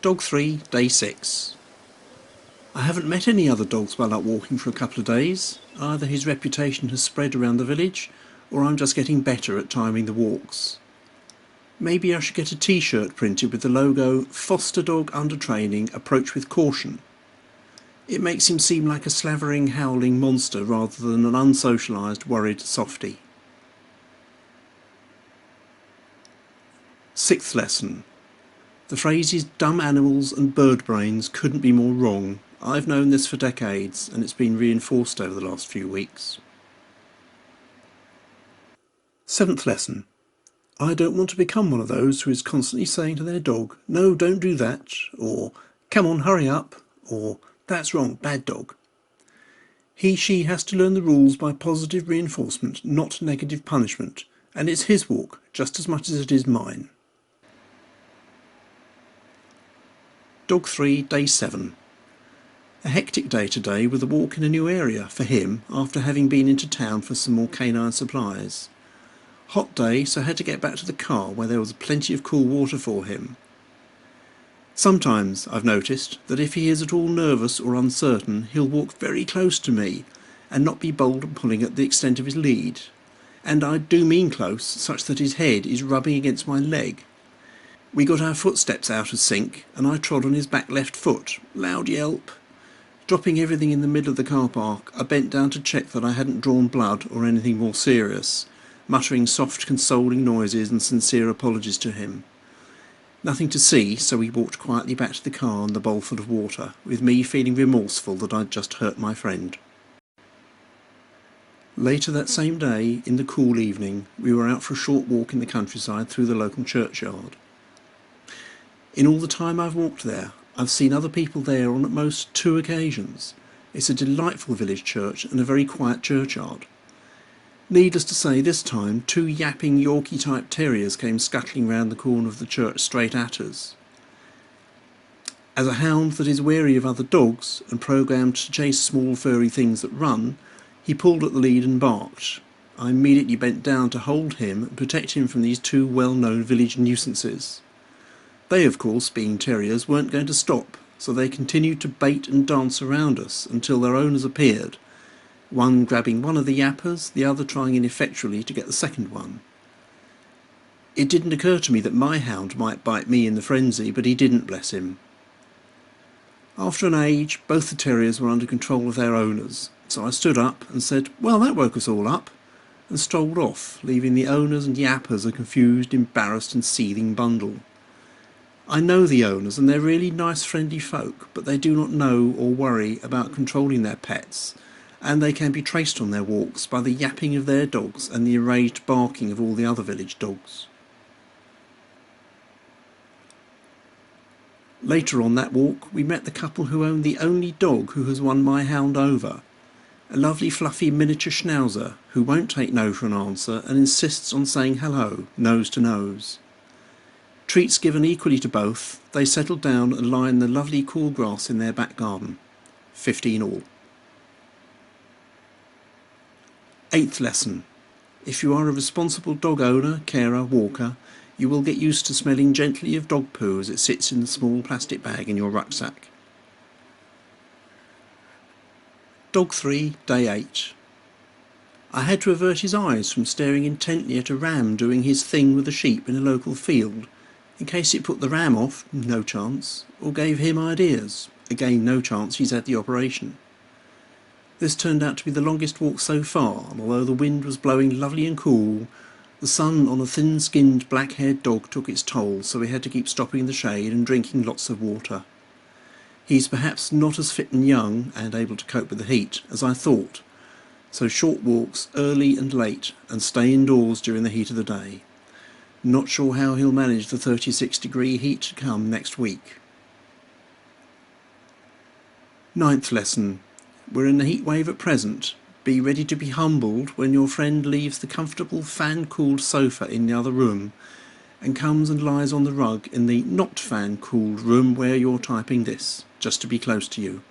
Dog 3, Day 6. I haven't met any other dogs while out walking for a couple of days. Either his reputation has spread around the village, or I'm just getting better at timing the walks. Maybe I should get a t-shirt printed with the logo "Foster Dog Under Training, Approach with Caution." It makes him seem like a slavering, howling monster rather than an unsocialised, worried softie. 6th lesson. The phrases dumb animals and bird brains couldn't be more wrong. I've known this for decades, and it's been reinforced over the last few weeks. 7th lesson. I don't want to become one of those who is constantly saying to their dog, "No, don't do that," or "Come on, hurry up," or "That's wrong, bad dog." She has to learn the rules by positive reinforcement, not negative punishment, and it's his walk just as much as it is mine. Dog 3, Day 7. A hectic day today with a walk in a new area for him after having been into town for some more canine supplies. Hot day, so I had to get back to the car where there was plenty of cool water for him. Sometimes I've noticed that if he is at all nervous or uncertain, he'll walk very close to me and not be bold and pulling at the extent of his lead. And I do mean close, such that his head is rubbing against my leg. We got our footsteps out of sync, and I trod on his back left foot. Loud yelp. Dropping everything in the middle of the car park, I bent down to check that I hadn't drawn blood or anything more serious, muttering soft, consoling noises and sincere apologies to him. Nothing to see, so we walked quietly back to the car and the bowl full of water, with me feeling remorseful that I'd just hurt my friend. Later that same day, in the cool evening, we were out for a short walk in the countryside through the local churchyard. In all the time I've walked there, I've seen other people there on at most 2 occasions. It's a delightful village church and a very quiet churchyard. Needless to say, this time 2 yapping Yorkie-type terriers came scuttling round the corner of the church straight at us. As a hound that is wary of other dogs and programmed to chase small furry things that run, he pulled at the lead and barked. I immediately bent down to hold him and protect him from these 2 well-known village nuisances. They, of course, being terriers, weren't going to stop, so they continued to bait and dance around us until their owners appeared, one grabbing one of the yappers, the other trying ineffectually to get the second one. It didn't occur to me that my hound might bite me in the frenzy, but he didn't, bless him. After an age, both the terriers were under control of their owners, so I stood up and said, "Well, that woke us all up," and strolled off, leaving the owners and yappers a confused, embarrassed and seething bundle. I know the owners, and they're really nice, friendly folk, but they do not know or worry about controlling their pets, and they can be traced on their walks by the yapping of their dogs and the enraged barking of all the other village dogs. Later on that walk, we met the couple who own the only dog who has won my hound over, a lovely fluffy miniature schnauzer who won't take no for an answer and insists on saying hello, nose to nose. Treats given equally to both, they settled down and lie in the lovely cool grass in their back garden. 15 all. 8th lesson. If you are a responsible dog owner, carer, walker, you will get used to smelling gently of dog poo as it sits in the small plastic bag in your rucksack. Dog 3, Day 8. I had to avert his eyes from staring intently at a ram doing his thing with the sheep in a local field, in case it put the ram off, no chance, or gave him ideas, again no chance, he's had the operation. This turned out to be the longest walk so far, and although the wind was blowing lovely and cool, the sun on a thin-skinned, black-haired dog took its toll, so we had to keep stopping in the shade and drinking lots of water. He's perhaps not as fit and young, and able to cope with the heat, as I thought, so short walks early and late, and stay indoors during the heat of the day. Not sure how he'll manage the 36-degree heat to come next week. 9th lesson. We're in the heat wave at present. Be ready to be humbled when your friend leaves the comfortable fan-cooled sofa in the other room and comes and lies on the rug in the not fan-cooled room where you're typing this, just to be close to you.